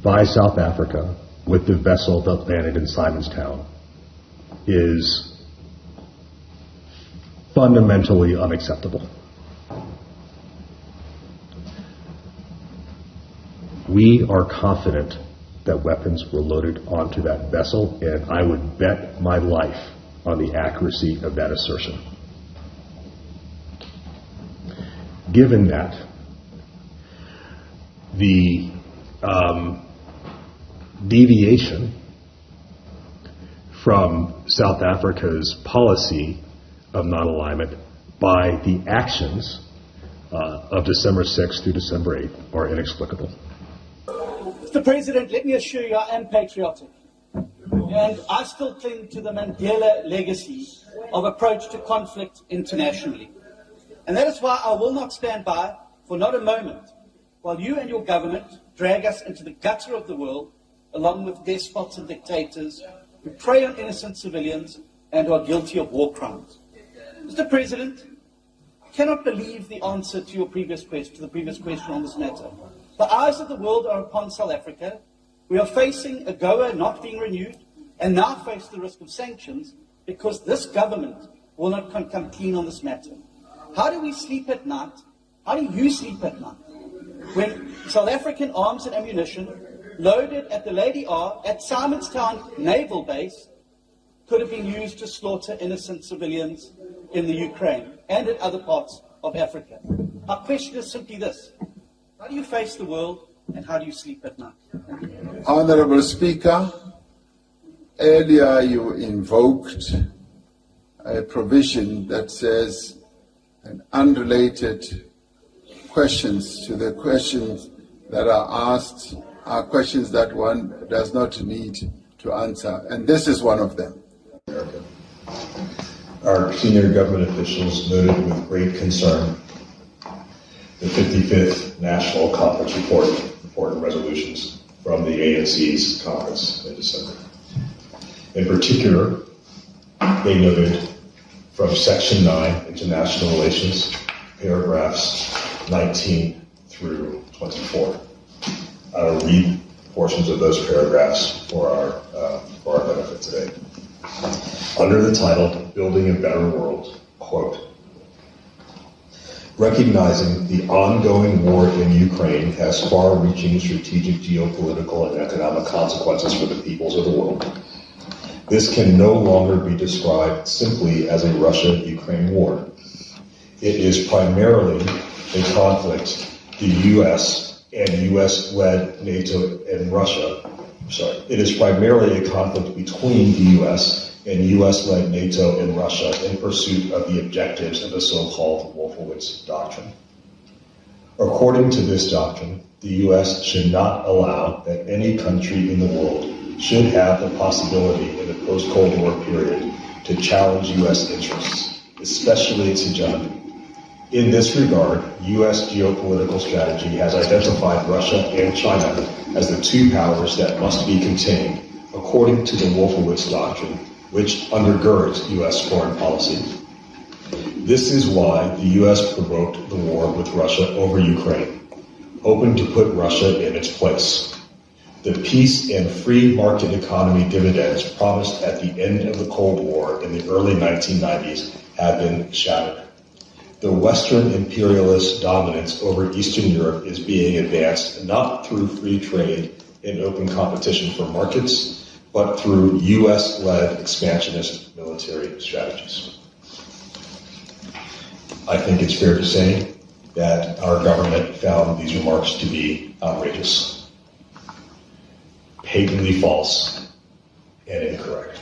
by South Africa with the vessel that landed in Simonstown is fundamentally unacceptable. We are confident that weapons were loaded onto that vessel, and I would bet my life on the accuracy of that assertion. Given that, the deviation from South Africa's policy of non-alignment by the actions of December 6th through December 8th are inexplicable. Mr. President, let me assure you I am patriotic. And I still cling to the Mandela legacy of approach to conflict internationally. And that is why I will not stand by for not a moment while you and your government drag us into the gutter of the world along with despots and dictators who prey on innocent civilians and who are guilty of war crimes. Mr. President, I cannot believe the answer to the previous question on this matter. The eyes of the world are upon South Africa. We are facing a AGOA not being renewed and now face the risk of sanctions because this government will not come clean on this matter. How do we sleep at night? How do you sleep at night when South African arms and ammunition loaded at the Lady R at Simonstown Naval Base could have been used to slaughter innocent civilians in the Ukraine and in other parts of Africa? Our question is simply this. How do you face the world and how do you sleep at night? Honourable Speaker, earlier you invoked a provision that says an unrelated questions to the questions that are asked are questions that one does not need to answer, and this is one of them. Our senior government officials noted with great concern the 55th National Conference Report and resolutions from the ANC's conference in December. In particular, they noted from Section 9, International Relations, paragraphs 19 through 24. I will read portions of those paragraphs for our benefit today. Under the title, Building a Better World, quote, recognizing the ongoing war in Ukraine has far-reaching strategic, geopolitical, and economic consequences for the peoples of the world. This can no longer be described simply as a Russia-Ukraine war. It is primarily a conflict the U.S. and U.S.-led NATO and Russia. It is primarily a conflict between the U.S. and U.S.-led NATO and Russia in pursuit of the objectives of the so-called Wolfowitz Doctrine. According to this doctrine, the U.S. should not allow that any country in the world should have the possibility in the post-Cold War period to challenge U.S. interests, especially its hegemony. In this regard, U.S. geopolitical strategy has identified Russia and China as the two powers that must be contained, according to the Wolfowitz Doctrine, which undergirds U.S. foreign policy. This is why the U.S. provoked the war with Russia over Ukraine, hoping to put Russia in its place. The peace and free market economy dividends promised at the end of the Cold War in the early 1990s have been shattered. The Western imperialist dominance over Eastern Europe is being advanced not through free trade and open competition for markets, but through U.S.-led expansionist military strategies. I think it's fair to say that our government found these remarks to be outrageous, patently false, and incorrect.